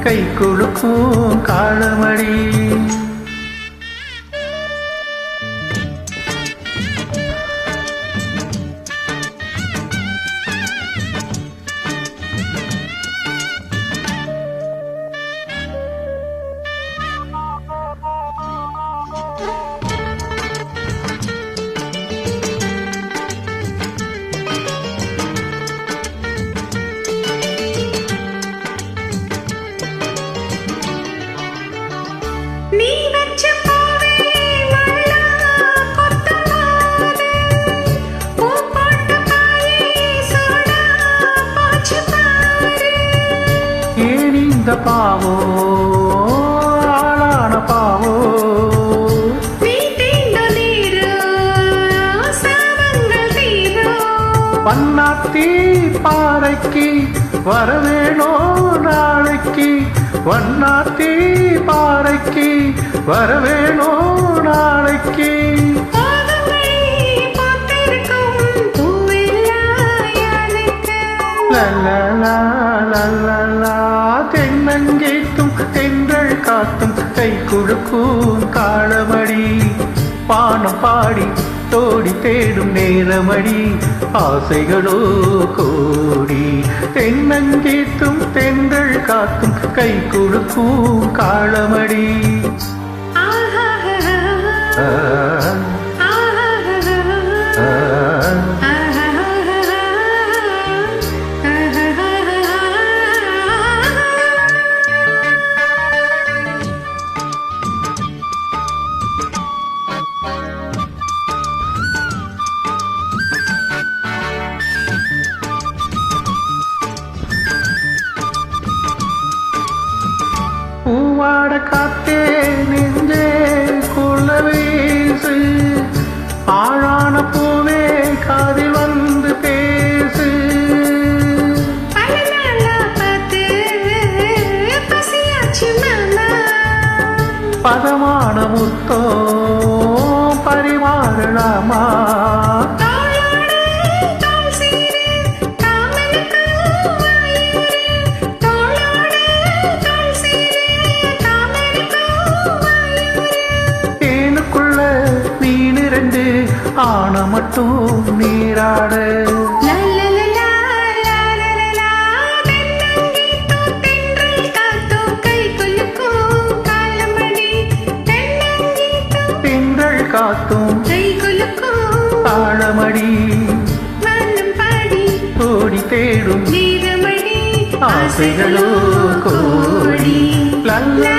கை கொடுக்கும் காலமடி. இந்த பாவோ ஆளான பாவோ வண்ணாத்தி பாறைக்கு வரவேணோ நாளைக்கு, வண்ணாத்தி பாறைக்கு வரவேணோ நாளைக்கு. தென்னங்கேத்தும் தென்றல் காத்தும் கை கொடுக்கும் காலமடி. பானம் பாடி தோடி தேடும் நேரமடி, ஆசைகளோ கோடி. தென்னங்கேத்தும் தென்றல் காத்தும் கை கொடுக்கும் காலமடி. பூவாட காத்தே நெஞ்சே கொள்ள வீசு, ஆழான பூவே காதில் வந்து பேசு. பதமான முத்தோ பரிமாறலாமா, ஆன மட்டும் நீராட. தென்றல் காத்தும் தாளமடி, கோடி தேடும் ஆசைகளோ கோடி. லல்லா